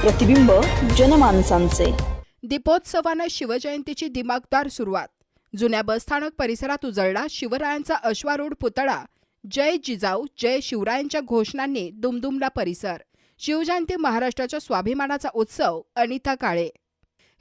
प्रतिबिंब जनमानसांचे। दीपोत्सवाने शिवजयंतीची दिमागदार सुरुवात। जुन्या बसस्थानक परिसरात उजळला शिवरायांचा अश्वारूढ पुतळा। जय जिजाऊ जय शिवरायांच्या घोषणांनी दुमदुमला परिसर। शिवजयंती महाराष्ट्राच्या स्वाभिमानाचा उत्सव। अनिता काळे।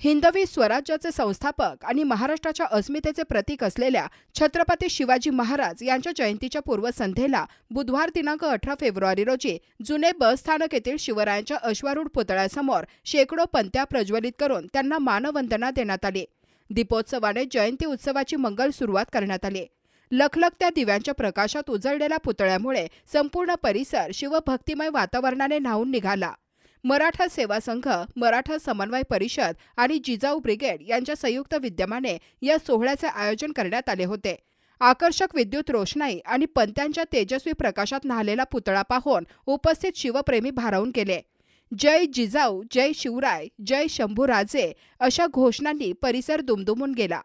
हिंदवी स्वराज्याचे संस्थापक आणि महाराष्ट्राच्या अस्मितेचे प्रतीक असलेल्या छत्रपती शिवाजी महाराज यांच्या जयंतीच्या पूर्वसंध्येला बुधवार दिनांक 18 फेब्रुवारी रोजी जुने बसस्थानक येथील शिवरायांच्या अश्वारूढ पुतळ्यासमोर शेकडो पंत्या प्रज्वलित करून त्यांना मानवंदना देण्यात आली। दीपोत्सवाने जयंती उत्सवाची मंगल सुरुवात करण्यात आली। लखलखत्या दिव्यांच्या प्रकाशात उजळलेल्या पुतळ्यामुळे संपूर्ण परिसर शिवभक्तिमय वातावरणाने न्हाऊन निघाला। मराठा सेवा संघ, मराठा समन्वय परिषद आणि जिजाऊ ब्रिगेड यांच्या संयुक्त विद्यमाने या सोहळ्याचे आयोजन करण्यात आले होते। आकर्षक विद्युत रोषणाई आणि पंत्यांच्या तेजस्वी प्रकाशात न्हालेला पुतळा पाहून उपस्थित शिवप्रेमी भारावून गेले। जय जिजाऊ जय शिवराय जय शंभूराजे अशा घोषणांनी परिसर दुमदुमून गेला।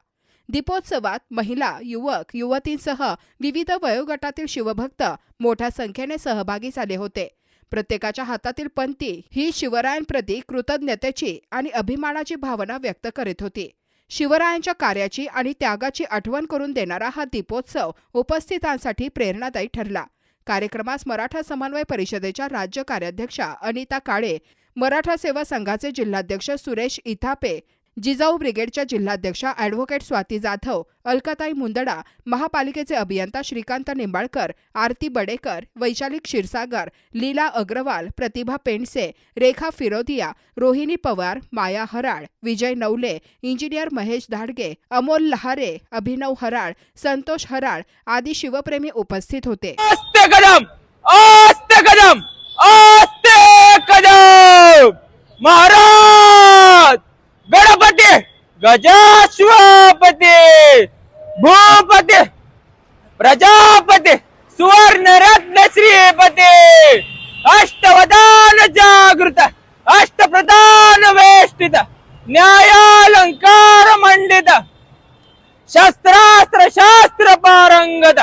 दीपोत्सवात महिला, युवक, युवतींसह विविध वयोगटातील शिवभक्त मोठ्या संख्येने सहभागी झाले होते। प्रत्येकाच्या हातातील पंती ही शिवरायांप्रती कृतज्ञतेची आणि अभिमानाची भावना व्यक्त करीत होती। शिवरायांच्या कार्याची आणि त्यागाची आठवण करून देणारा हा दीपोत्सव उपस्थितांसाठी प्रेरणादायी ठरला। कार्यक्रमास मराठा समन्वय परिषदेच्या राज्य कार्याध्यक्षा अनिता काळे, मराठा सेवा संघाचे जिल्हाध्यक्ष सुरेश इथापे, जिजाऊ ब्रिगेडच्या जिल्हाध्यक्षा ॲडव्होकेट स्वाती जाधव, अलकाताई मुंदडा, महापालिकेचे अभियंता श्रीकांत निंबाळकर, आरती बडेकर, वैशाली क्षीरसागर, लीला अग्रवाल, प्रतिभा पेंडसे, रेखा फिरोदिया, रोहिणी पवार, माया हराळ, विजय नवले, इंजिनियर महेश धाडगे, अमोल लहारे, अभिनव हराळ, संतोष हराळ आदी शिवप्रेमी उपस्थित होते। आस्ते कदम, आस्ते कदम, आस्ते कदम। महाराज गणपती गजाश्वपती भूपती प्रजापती सुवर्णरत्न श्रीपती अष्टवदान जागृत अष्टप्रधान वेष्टित न्यायालंकार मंडित शस्त्रास्त्र शास्त्र पारंगत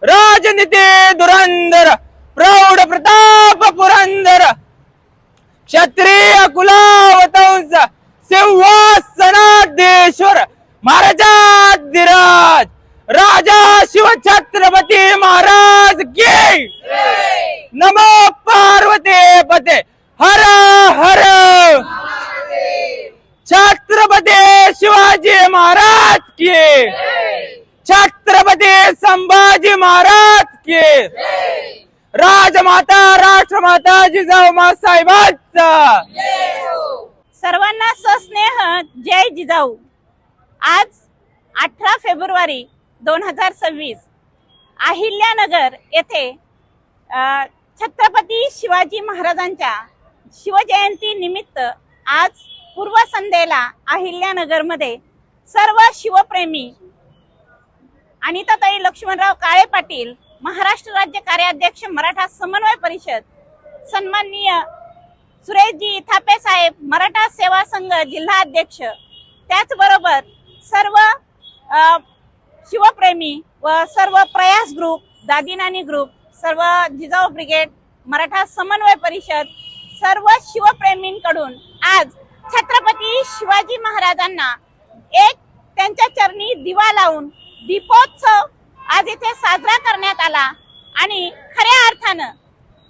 राजनीती धुरंधर प्रौढ प्रताप पुरंदर क्षत्रिय कुलावतंस सिंहासनाधीश्वर महाराजाधिराज राजा शिव छत्रपती महाराज की नमो पार्वती पते हर हर छत्रपती शिवाजी महाराज की छत्रपती संभाजी महाराज की राजमाता राष्ट्रमाता जिजाऊ माँसाहेबांचा सर्वांना सस्नेह जय जिजाऊ। आज 18 फेब्रुवारी 2026 अहिल्यानगर येथे छत्रपती शिवाजी महाराजांच्या शिवजयंती निमित्त आज पूर्वसंध्येला अहिल्यानगरमध्ये सर्व शिवप्रेमी अनिताताई लक्ष्मणराव काळे पाटील, महाराष्ट्र राज्य कार्याध्यक्ष मराठा समन्वय परिषद, सन्माननीय सुरेशजी थापे साहेब, मराठा सेवा संघ जिल्हा अध्यक्ष, त्याचबरोबर सर्व शिवप्रेमी व सर्व प्रयास ग्रुप, दादीनानी ग्रुप, सर्व जिजाऊ ब्रिगेड, मराठा समन्वय परिषद, सर्व शिवप्रेमींकडून आज छत्रपती शिवाजी महाराजांना एक त्यांच्या चरणी दिवा लावून दीपोत्सव आज इथे साजरा करण्यात आला आणि खऱ्या अर्थानं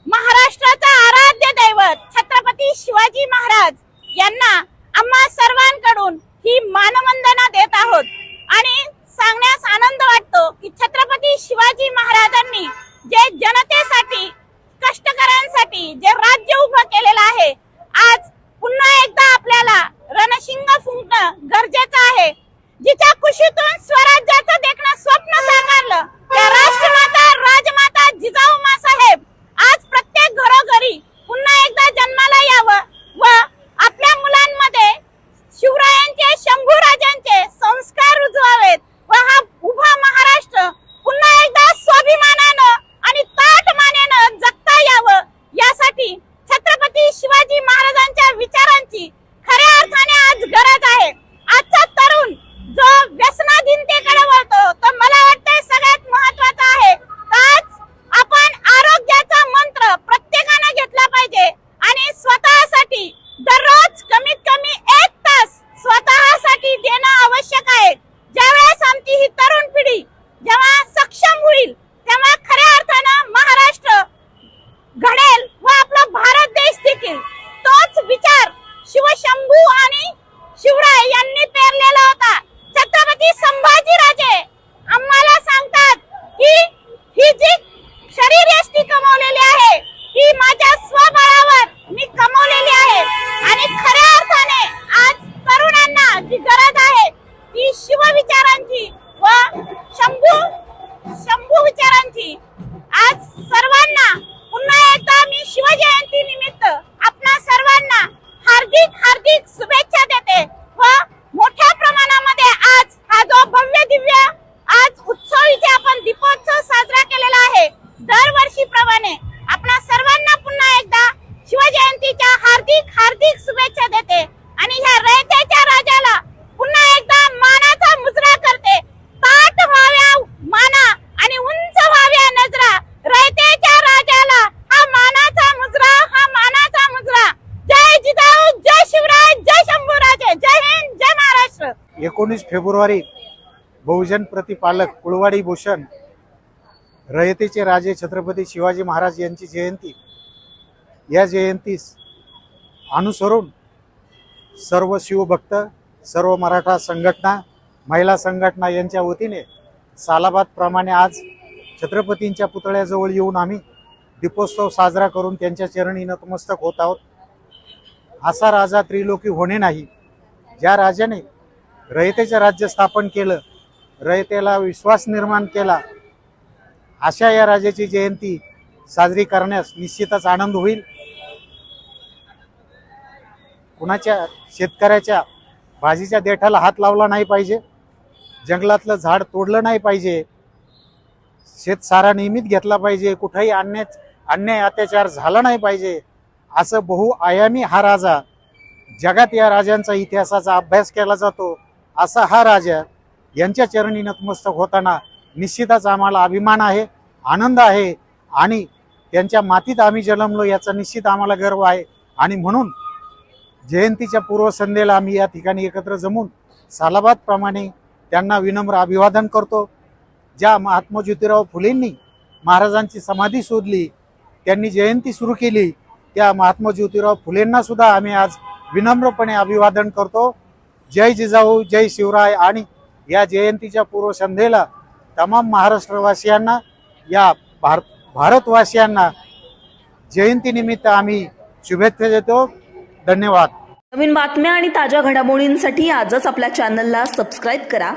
महाराष्ट्राचा आराध्य दैवत छत्रपती शिवाजी महाराज यांना आम्हा सर्वांकडून ही मानवंदना देत आहोत आणि सांगण्यास आनंद वाटतो की छत्रपती शिवाजी महाराजांनी जे जनतेसाठी, कष्टकऱ्यांसाठी जे राज्य उभं केलेलं आहे, आज पुन्हा एकदा आपल्याला रणशिंग फुंकणं गरजेचं आहे। जिच्या कुशीतून स्वराज्याचं देखणं स्वप्न साकारलं त्या राष्ट्रमाता राजमाता जिजाऊ माँसाहेब आज प्रत्येक घरोघरी पुन्हा एकदा जन्माला यावं व आपल्या मुलांमध्ये शिवरायांचे, शंभूराजांचे संस्कार रुजवावेत व हा उभा महाराष्ट्र पुन्हा एकदा स्वाभिमानानं आणि ताठमानेनं जगता यावं, यासाठी छत्रपती शिवाजी महाराजांच्या विचारांची खऱ्या अर्थाने आज गरज आहे। आजचा तरुण जो व्यसनाधीनतेकडे वळतो तो मला वाटतं शुभेच्छा देते आणि ह्या रयतेच्या राजाला पुन्हा एकदा मानाचा मुजरा करते. ताठ व्हाव्या माना आणि उंच व्हाव्या नजरा. रयतेच्या राजाला हा मानाचा मुजरा, हा मानाचा मुजरा. जय जिजाऊ, जय शिवराय, जय शंभूराजे. जय हिंद, जय महाराष्ट्र. 19 फेब्रुवारी बहुजन प्रतिपालक कुळवाडी भूषण रयतेचे राजे छत्रपती शिवाजी महाराज यांची जयंती. या जयंतीस अनुसरून सर्व शिवभक्त, सर्व मराठा संघटना, महिला संघटना यांच्या वतीने सालाबाद प्रमाणे आज छत्रपतींच्या पुतळ्याजवळ येऊन आम्ही दीपोत्सव साजरा करून त्यांच्या चरणी नतमस्तक होत आहोत. असा राजा त्रिलोकी होणे नाही. ज्या राजाने रयतेचे राज्य स्थापन केलं, रयतेला विश्वास निर्माण केला, अशा या राजाची जयंती साजरी करण्यास निश्चितच आनंद होईल. कुणाच्या शेतकऱ्याच्या भाजीच्या देठाला हात लावला नाही पाहिजे, जंगलातलं झाड तोडलं नाही पाहिजे, शेतसारा नियमित घेतला पाहिजे, कुठेही अन्याय अत्याचार झाला नाही पाहिजे. असं बहुआयामी हा राजा, जगात या राजांचा इतिहासाचा अभ्यास केला जातो. असा हा राजा यांच्या चरणी नतमस्तक होताना निश्चितच आम्हाला अभिमान आहे, आनंद आहे आणि त्यांच्या मातीत आम्ही जन्मलो याचा निश्चित आम्हाला गर्व आहे. आणि म्हणून जयंतीच्या पूर्वसंध्येला आम्ही या ठिकाणी एकत्र जमून सालाबाद प्रमाणे त्यांना विनम्र अभिवादन करतो. ज्या महात्मा ज्योतिराव फुलेंनी महाराजांची समाधी शोधली, त्यांनी जयंती सुरू केली, त्या महात्मा ज्योतिराव फुलेंना सुद्धा आम्ही आज विनम्रपणे अभिवादन करतो. जय जिजाऊ, जय शिवराय. आणि या जयंतीच्या पूर्वसंध्येला तमाम महाराष्ट्रवासियांना, या भारतवासियांना जयंतीनिमित्त आम्ही शुभेच्छा देतो. धन्यवाद. नवीन बातम्या आणि ताज्या घडामोडींसाठी आजच आपल्या चॅनलला सबस्क्राईब करा